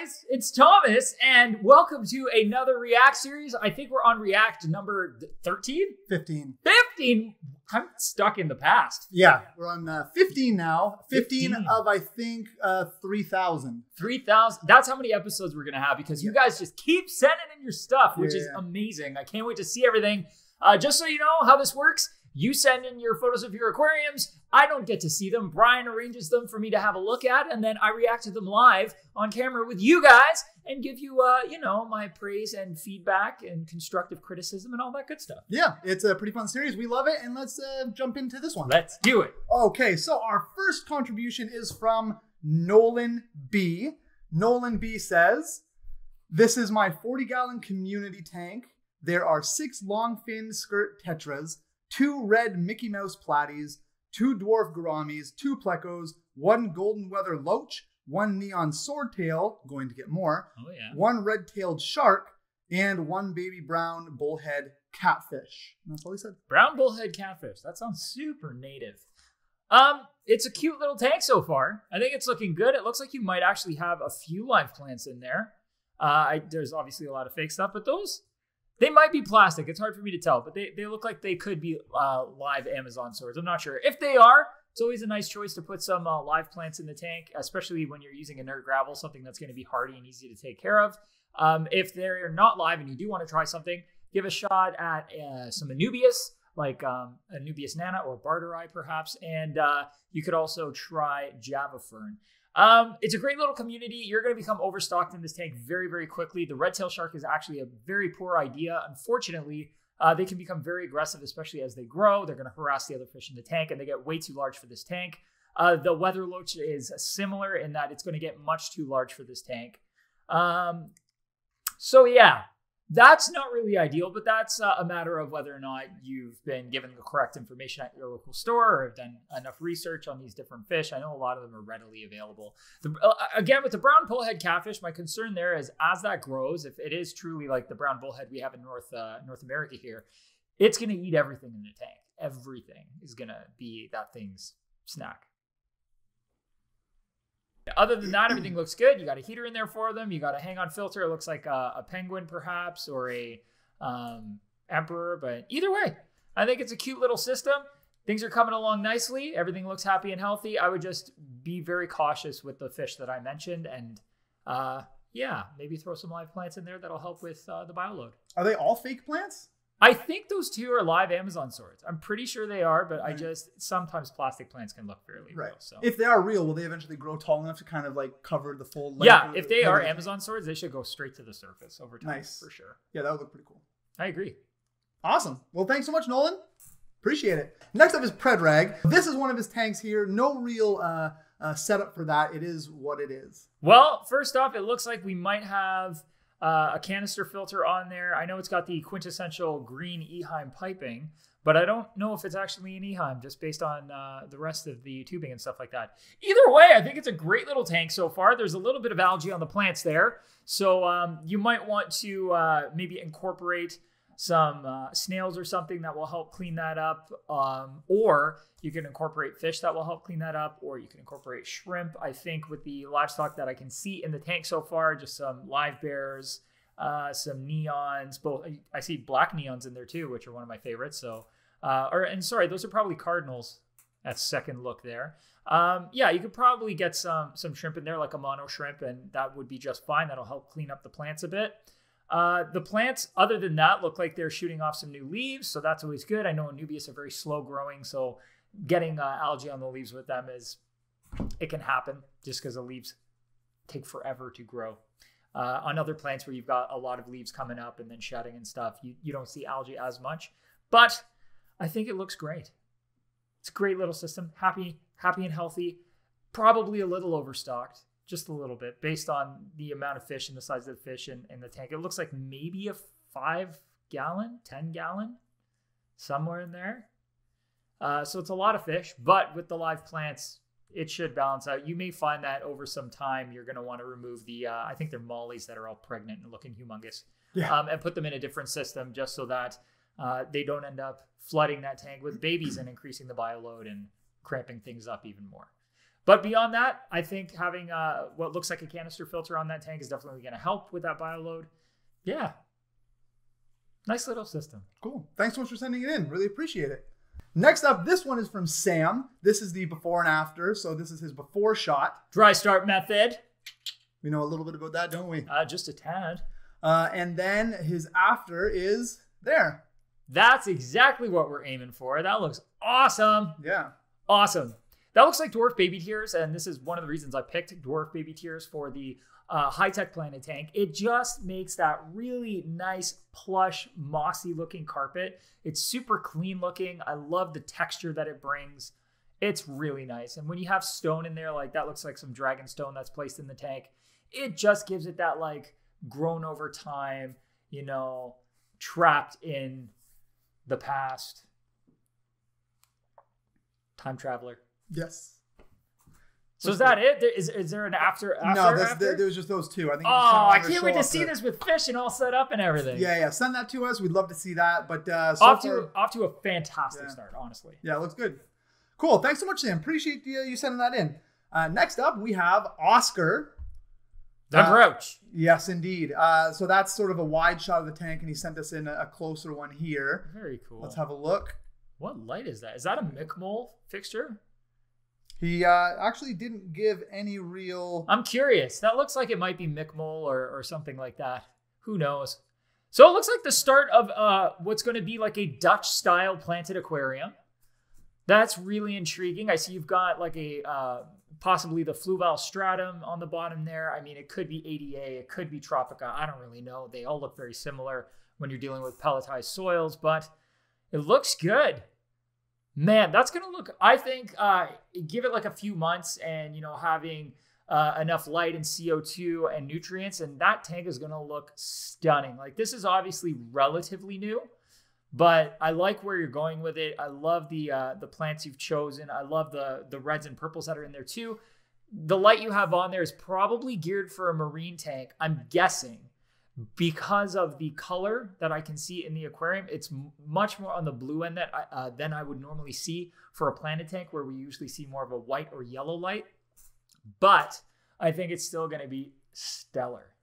guys, it's Thomas, and welcome to another React series. I think we're on React number 13? 15. 15? I'm stuck in the past. Yeah, we're on 15 now. 15 of, I think, 3,000. 3,000. That's how many episodes we're going to have because you guys just keep sending in your stuff, which is amazing. I can't wait to see everything. Just so you know how this works, you send in your photos of your aquariums. I don't get to see them. Brian arranges them for me to have a look at, and then I react to them live on camera with you guys and give you, you know, my praise and feedback and constructive criticism and all that good stuff. Yeah, it's a pretty fun series. We love it, and let's jump into this one. Let's do it. Okay, so our first contribution is from Nolan B. Nolan B says, "This is my 40-gallon community tank. There are 6 long fin skirt tetras, 2 red Mickey Mouse platies, 2 dwarf gouramis, 2 plecos, 1 golden weather loach, 1 neon swordtail, going to get more, 1 red-tailed shark, and 1 baby brown bullhead catfish." And that's all he said. Brown bullhead catfish. That sounds super native. It's a cute little tank so far. I think it's looking good. It looks like you might actually have a few live plants in there. There's obviously a lot of fake stuff, but those... they might be plastic. It's hard for me to tell, but they look like they could be live Amazon swords. I'm not sure. If they are, it's always a nice choice to put some live plants in the tank, especially when you're using inert gravel, something that's going to be hardy and easy to take care of. If they're not live and you do want to try something, give a shot at some Anubias, like Anubias nana or Barterii perhaps, and you could also try Java Fern. It's a great little community. You're going to become overstocked in this tank very, very quickly. The red tail shark is actually a very poor idea. Unfortunately, they can become very aggressive, especially as they grow. They're going to harass the other fish in the tank, and they get way too large for this tank. The weather loach is similar in that it's going to get much too large for this tank. So yeah, that's not really ideal, but that's a matter of whether or not you've been given the correct information at your local store or have done enough research on these different fish. I know a lot of them are readily available. Again, with the brown bullhead catfish, my concern there is as that grows, if it is truly like the brown bullhead we have in North America here, it's going to eat everything in the tank. Everything is going to be that thing's snack. Other than that, everything looks good. You got a heater in there for them. You got a hang-on filter. It looks like a penguin, perhaps, or a emperor. But either way, I think it's a cute little system. Things are coming along nicely. Everything looks happy and healthy. I would just be very cautious with the fish that I mentioned. And yeah, maybe throw some live plants in there that'll help with the bioload. Are they all fake plants? I think those 2 are live Amazon swords. I'm pretty sure they are, but sometimes plastic plants can look fairly real. So if they are real, will they eventually grow tall enough to kind of like cover the full length? Yeah, if they are Amazon swords, they should go straight to the surface over time. Nice. For sure. Yeah, that would look pretty cool. I agree. Awesome. Well, thanks so much, Nolan. Appreciate it. Next up is Predrag. This is one of his tanks here. No real setup for that. It is what it is. Well, first off, it looks like we might have a canister filter on there. I know it's got the quintessential green Eheim piping, but I don't know if it's actually an Eheim just based on the rest of the tubing and stuff like that. Either way, I think it's a great little tank so far. There's a little bit of algae on the plants there. So you might want to maybe incorporate some snails or something that will help clean that up. Or you can incorporate fish that will help clean that up, or you can incorporate shrimp. I think with the livestock that I can see in the tank so far, just some live bears, some neons. Both I see black neons in there too, which are one of my favorites. So, sorry, those are probably cardinals at second look there. Yeah, you could probably get some shrimp in there, like a mono shrimp, and that would be just fine. That'll help clean up the plants a bit. The plants, other than that, look like they're shooting off some new leaves, so that's always good. I know Anubias are very slow growing, so getting algae on the leaves with them it can happen just because the leaves take forever to grow. On other plants where you've got a lot of leaves coming up and then shedding and stuff, you don't see algae as much, but I think it looks great. It's a great little system, happy and healthy, probably a little overstocked. Just a little bit based on the amount of fish and the size of the fish in the tank. It looks like maybe a 5-gallon, 10-gallon, somewhere in there. So it's a lot of fish, but with the live plants, it should balance out. You may find that over some time, you're going to want to remove the, I think they're mollies that are all pregnant and looking humongous, and put them in a different system just so that they don't end up flooding that tank with babies and increasing the bioload and cramping things up even more. But beyond that, I think having what looks like a canister filter on that tank is definitely going to help with that bioload. Yeah. Nice little system. Cool. Thanks so much for sending it in. Really appreciate it. Next up, this one is from Sam. This is the before and after. So this is his before shot. Dry start method. We know a little bit about that, don't we? Just a tad. And then his after is there. That's exactly what we're aiming for. That looks awesome. Yeah. Awesome. That looks like dwarf baby tears, and this is one of the reasons I picked dwarf baby tears for the high-tech planet tank. It just makes that really nice, plush, mossy-looking carpet. It's super clean-looking. I love the texture that it brings. It's really nice. And when you have stone in there, like that looks like some dragon stone that's placed in the tank, it just gives it that like grown over time, you know, trapped in the past. Time traveler. Yes. So is that it? Is there an after? No, there was just those two. I think. Oh, I can't wait to see this with fish and all set up and everything. Yeah. Send that to us. We'd love to see that. But off to a fantastic start, honestly. Yeah, it looks good. Cool. Thanks so much, Sam. Appreciate you sending that in. Next up, we have Oscar. The Grouch. Yes, indeed. So that's sort of a wide shot of the tank, and he sent us in a closer one here. Very cool. Let's have a look. What light is that? Is that a McMole fixture? He actually didn't give any real... I'm curious. That looks like it might be McMole or something like that. Who knows? So it looks like the start of what's going to be like a Dutch-style planted aquarium. That's really intriguing. I see you've got like a possibly the Fluval stratum on the bottom there. I mean, it could be ADA. It could be Tropica. I don't really know. They all look very similar when you're dealing with pelletized soils, but it looks good. Man, that's going to look, I think, give it like a few months and, you know, having enough light and CO2 and nutrients, and that tank is going to look stunning. Like, this is obviously relatively new, but I like where you're going with it. I love the plants you've chosen. I love the reds and purples that are in there too. The light you have on there is probably geared for a marine tank, I'm guessing. Because of the color that I can see in the aquarium, it's much more on the blue end than I would normally see for a planted tank, where we usually see more of a white or yellow light. But I think it's still going to be stellar.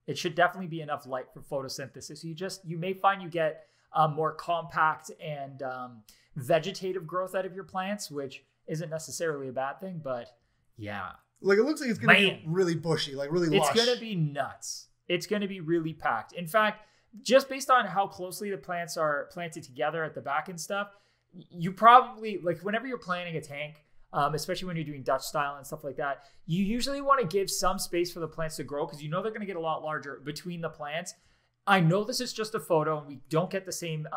It should definitely be enough light for photosynthesis. You may find you get more compact and vegetative growth out of your plants, which isn't necessarily a bad thing. But yeah, like it looks like it's going to be really bushy, like really lush. It's going to be nuts. It's going to be really packed. In fact, just based on how closely the plants are planted together at the back and stuff, you probably, like whenever you're planting a tank, especially when you're doing Dutch style and stuff like that, you usually want to give some space for the plants to grow because you know they're going to get a lot larger between the plants. I know this is just a photo and we don't get the same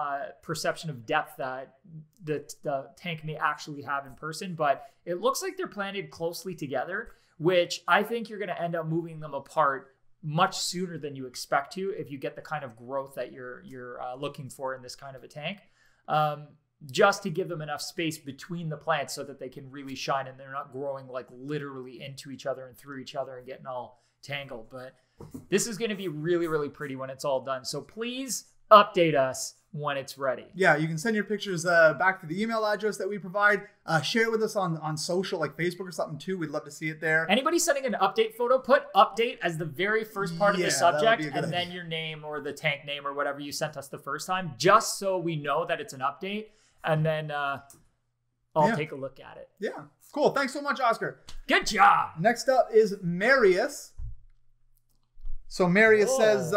perception of depth that the tank may actually have in person, but it looks like they're planted closely together, which I think you're going to end up moving them apart much sooner than you expect to if you get the kind of growth that you're looking for in this kind of a tank, just to give them enough space between the plants so that they can really shine and they're not growing like literally into each other and through each other and getting all tangled. But this is going to be really, really pretty when it's all done. So please update us when it's ready. Yeah, you can send your pictures back to the email address that we provide. Share it with us on social, like Facebook or something too. We'd love to see it there. Anybody sending an update photo, put update as the very first part of the subject and then your name or the tank name or whatever you sent us the first time, just so we know that it's an update. And then I'll take a look at it. Yeah, cool. Thanks so much, Oscar. Good job. Next up is Marius. So Marius says...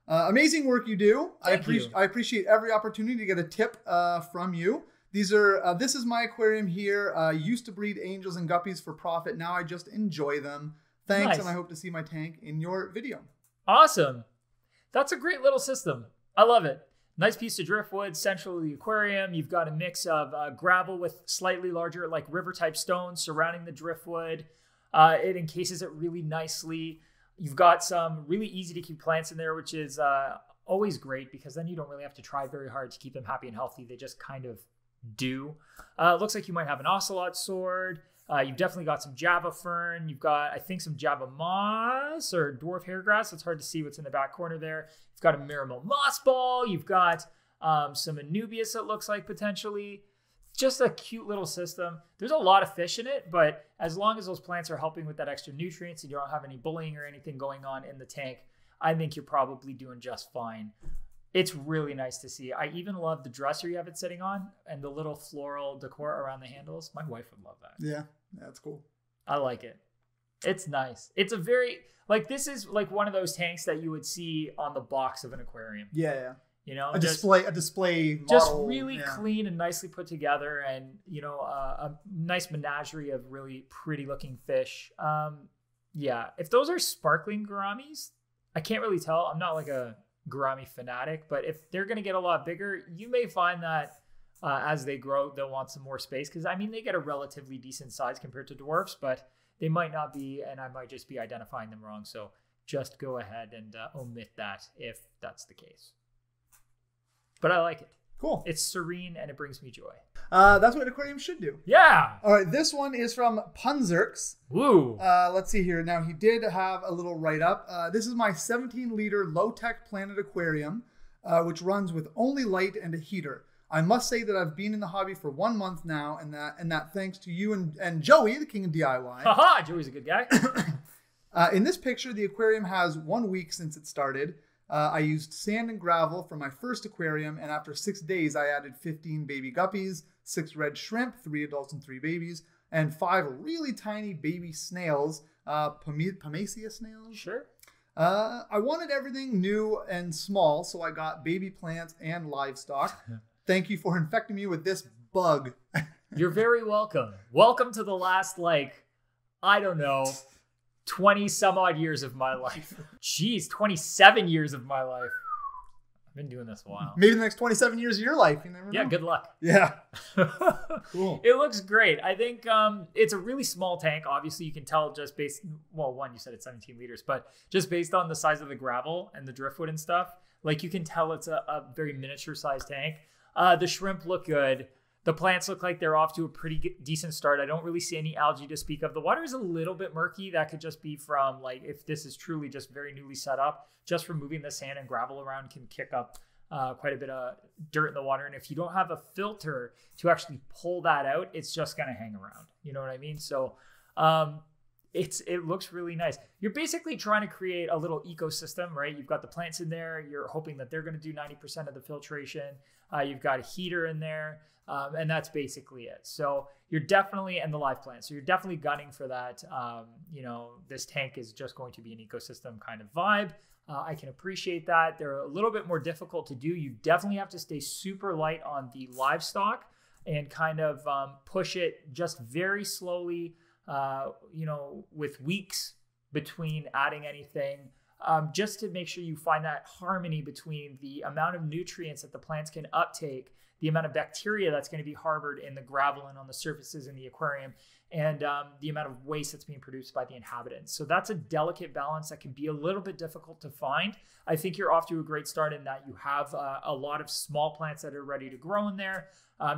amazing work you do. I appreciate every opportunity to get a tip from you. This is my aquarium here. Used to breed angels and guppies for profit. Now I just enjoy them. Thanks, and I hope to see my tank in your video. Awesome. That's a great little system. I love it. Nice piece of driftwood central to the aquarium. You've got a mix of gravel with slightly larger, like river-type stones surrounding the driftwood. It encases it really nicely. You've got some really easy to keep plants in there, which is always great because then you don't really have to try very hard to keep them happy and healthy. They just kind of do. Looks like you might have an ocelot sword. You've definitely got some Java fern. You've got, I think, some Java moss or dwarf hairgrass. It's hard to see what's in the back corner there. You've got a Miramil moss ball. You've got some Anubias, it looks like, potentially. just a cute little system. There's a lot of fish in it, but as long as those plants are helping with that extra nutrients and you don't have any bullying or anything going on in the tank, I think you're probably doing just fine. It's really nice to see. I even love the dresser you have it sitting on and the little floral decor around the handles. My wife would love that. Yeah, that's cool. I like it. It's nice. It's a very, like, this is like one of those tanks that you would see on the box of an aquarium. Yeah. You know, a display model. Just really clean and nicely put together, and, you know, a nice menagerie of really pretty looking fish. Yeah. If those are sparkling gouramis, I can't really tell. I'm not like a gourami fanatic, but if they're going to get a lot bigger, you may find that as they grow, they'll want some more space, because I mean, they get a relatively decent size compared to dwarfs, but they might not be, and I might just be identifying them wrong. So just go ahead and omit that if that's the case. But I like it. Cool. It's serene and it brings me joy. That's what aquariums should do. Yeah. All right. This one is from PunzX. Woo. Let's see here. Now, he did have a little write-up. This is my 17-liter low-tech Planet aquarium, which runs with only light and a heater. I must say that I've been in the hobby for 1 month now, and that thanks to you and Joey, the king of DIY. Haha, Joey's a good guy. In this picture, the aquarium has 1 week since it started. I used sand and gravel for my first aquarium, and after 6 days, I added 15 baby guppies, 6 red shrimp, 3 adults and 3 babies, and 5 really tiny baby snails, Pomacia snails? Sure. I wanted everything new and small, so I got baby plants and livestock. Thank you for infecting me with this bug. You're very welcome. Welcome to the last, like, I don't know, 20 some odd years of my life. Jeez, 27 years of my life. I've been doing this a while. Maybe the next 27 years of your life. You never know. Yeah, good luck. Yeah. Cool. It looks great. I think it's a really small tank. Obviously, you can tell just based, well, one, you said it's 17 liters, but just based on the size of the gravel and the driftwood and stuff, like, you can tell it's a very miniature sized tank. The shrimp look good. The plants look like they're off to a pretty decent start. I don't really see any algae to speak of. The water is a little bit murky. That could just be from, like, if this is truly just very newly set up, just removing the sand and gravel around can kick up quite a bit of dirt in the water. And if you don't have a filter to actually pull that out, it's just going to hang around. You know what I mean? So it looks really nice. You're basically trying to create a little ecosystem, right? You've got the plants in there. You're hoping that they're going to do 90% of the filtration. You've got a heater in there. And that's basically it. So you're definitely, and the live plants. So you're definitely gunning for that. You know, this tank is just going to be an ecosystem kind of vibe. I can appreciate that. They're a little bit more difficult to do. You definitely have to stay super light on the livestock and kind of push it just very slowly, you know, with weeks between adding anything. Just to make sure you find that harmony between the amount of nutrients that the plants can uptake, the amount of bacteria that's going to be harbored in the gravel and on the surfaces in the aquarium, and the amount of waste that's being produced by the inhabitants. So that's a delicate balance that can be a little bit difficult to find. I think you're off to a great start in that you have a lot of small plants that are ready to grow in there.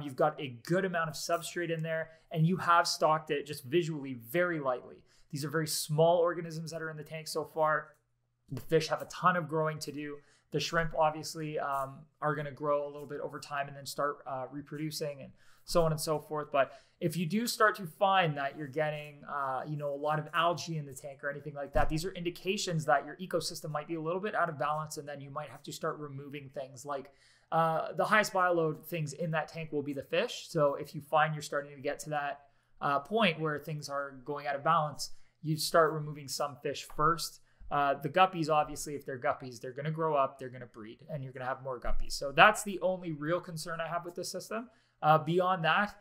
You've got a good amount of substrate in there, and you have stocked it just visually very lightly. These are very small organisms that are in the tank so far. The fish have a ton of growing to do. The shrimp obviously are going to grow a little bit over time and then start reproducing and so on and so forth. But if you do start to find that you're getting, you know, a lot of algae in the tank or anything like that, these are indications that your ecosystem might be a little bit out of balance, and then you might have to start removing things like the highest bioload things in that tank will be the fish. So if you find you're starting to get to that point where things are going out of balance, you start removing some fish first. The guppies, obviously, if they're guppies, they're going to grow up, they're going to breed, and you're going to have more guppies. So that's the only real concern I have with this system. Beyond that,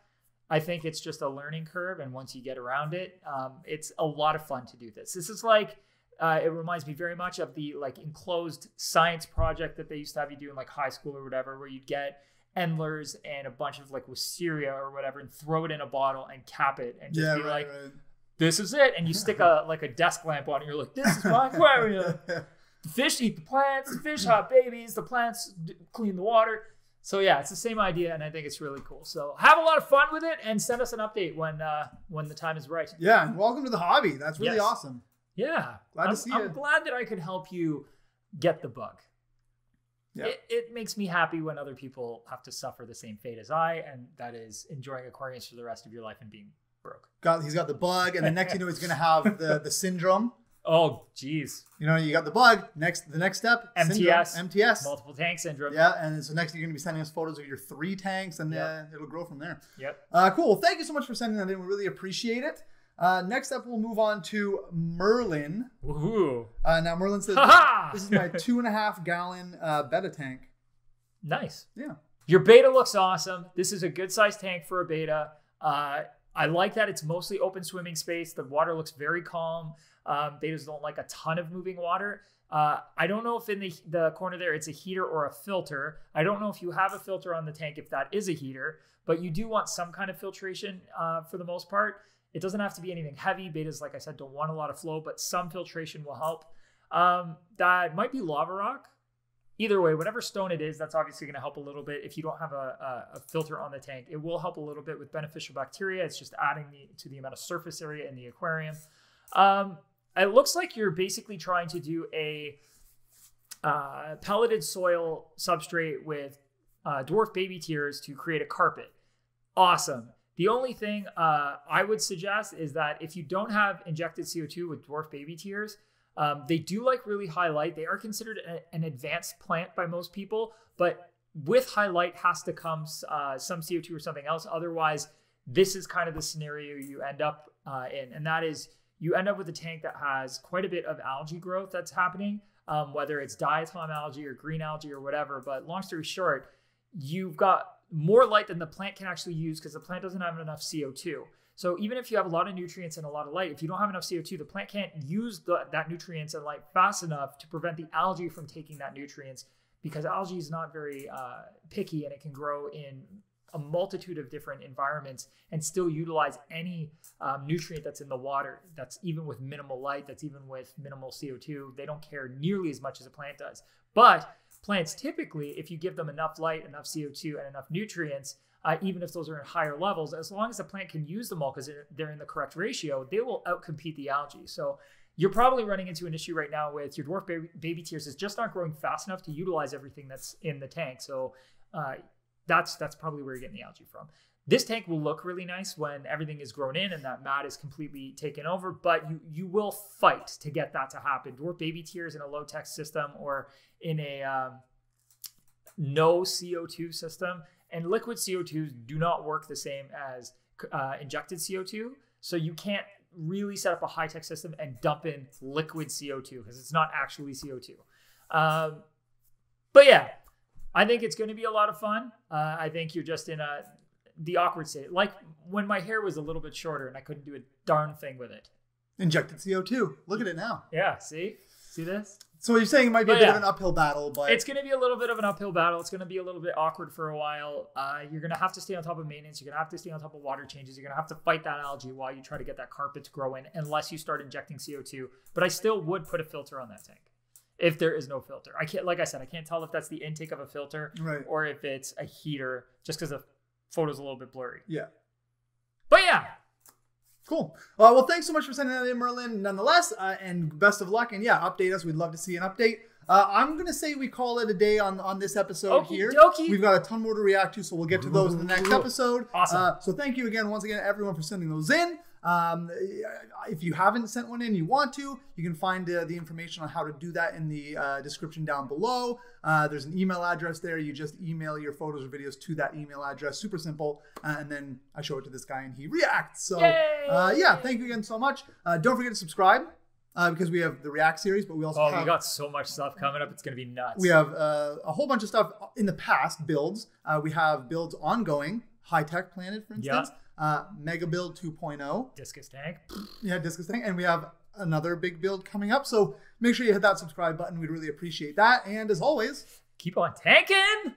I think it's just a learning curve. And once you get around it, it's a lot of fun to do this. This is like, it reminds me very much of the like enclosed science project that they used to have you do in like high school or whatever, where you'd get endlers and a bunch of like wisteria or whatever and throw it in a bottle and cap it and just be like, this is it. And you stick a desk lamp on it. You're like, this is my aquarium. The fish eat the plants. The fish have babies. The plants clean the water. So yeah, it's the same idea, and I think it's really cool. So have a lot of fun with it, and send us an update when the time is right. Yeah, and welcome to the hobby. That's really awesome. Yeah, glad to see you. I'm glad that I could help you get the bug. Yeah. It makes me happy when other people have to suffer the same fate as I, and that is enjoying aquariums for the rest of your life and being broke. He's got the bug, and the next he's going to have the syndrome. Oh, geez. You know, you got the bug. The next step, MTS. Syndrome, MTS. Multiple tank syndrome. Yeah, and so next you're going to be sending us photos of your 3 tanks, and it'll grow from there. Yep. Cool. Well, thank you so much for sending that in. We really appreciate it. Next up, we'll move on to Merlin. Woohoo. Now, Merlin says, this is my 2.5 gallon betta tank. Nice. Yeah. Your beta looks awesome. This is a good sized tank for a beta. I like that it's mostly open swimming space. The water looks very calm. Betas don't like a ton of moving water. I don't know if in the corner there it's a heater or a filter. I don't know if you have a filter on the tank, if that is a heater, but you do want some kind of filtration for the most part. It doesn't have to be anything heavy. Betas, like I said, don't want a lot of flow, but some filtration will help. That might be lava rock. Either way, whatever stone it is, that's obviously going to help a little bit. If you don't have a filter on the tank, it will help a little bit with beneficial bacteria. It's just adding to the amount of surface area in the aquarium. It looks like you're basically trying to do a pelleted soil substrate with dwarf baby tears to create a carpet. Awesome. The only thing I would suggest is that if you don't have injected CO2 with dwarf baby tears, they do like really high light. They are considered an advanced plant by most people, but with high light has to come some CO2 or something else. Otherwise, this is kind of the scenario you end up in, and that is you end up with a tank that has quite a bit of algae growth that's happening, whether it's diatom algae or green algae or whatever. But long story short, you've got more light than the plant can actually use because the plant doesn't have enough CO2. So even if you have a lot of nutrients and a lot of light, if you don't have enough CO2, the plant can't use that nutrients and light fast enough to prevent the algae from taking that nutrients, because algae is not very picky and it can grow in a multitude of different environments and still utilize any nutrient that's in the water. That's even with minimal light, that's even with minimal CO2. They don't care nearly as much as a plant does. But plants typically, if you give them enough light, enough CO2, and enough nutrients, even if those are in higher levels, as long as the plant can use them all because they're in the correct ratio, they will outcompete the algae. So you're probably running into an issue right now with your dwarf baby tears is just not growing fast enough to utilize everything that's in the tank. So that's probably where you're getting the algae from. This tank will look really nice when everything is grown in and that mat is completely taken over, but you will fight to get that to happen. Dwarf baby tears in a low-tech system or in a no CO2 system, and liquid CO2s do not work the same as injected CO2. So you can't really set up a high-tech system and dump in liquid CO2 because it's not actually CO2. But yeah, I think it's going to be a lot of fun. I think you're just in the awkward state. Like when my hair was a little bit shorter and I couldn't do a darn thing with it. Injected CO2. Look at it now. Yeah, see this? So you're saying it might be a bit of an uphill battle, but it's going to be a little bit of an uphill battle. It's going to be a little bit awkward for a while. You're going to have to stay on top of maintenance. You're going to have to stay on top of water changes. You're going to have to fight that algae while you try to get that carpet to grow in, unless you start injecting CO2. But I still would put a filter on that tank if there is no filter. I can't, like I said, I can't tell if that's the intake of a filter or if it's a heater, just because the photo's a little bit blurry. Yeah. But yeah. Cool. Well, thanks so much for sending that in, Merlin, nonetheless, and best of luck. And yeah, update us. We'd love to see an update. I'm going to say we call it a day on this episode here. Dokey. We've got a ton more to react to, so we'll get to those in the next episode. Awesome. So thank you again, once again, everyone for sending those in. If you haven't sent one in, you want to, you can find the information on how to do that in the description down below. There's an email address there. You just email your photos or videos to that email address. Super simple. And then I show it to this guy and he reacts. So yeah, thank you again so much. Don't forget to subscribe. Because we have the React series, but we also have... we got so much stuff coming up. It's going to be nuts. We have a whole bunch of stuff in the past, builds. We have builds ongoing. High-Tech Planet, for instance. Mega Build 2.0. Discus Tank. Yeah, Discus Tank. And we have another big build coming up. So make sure you hit that subscribe button. We'd really appreciate that. And as always... keep on tanking!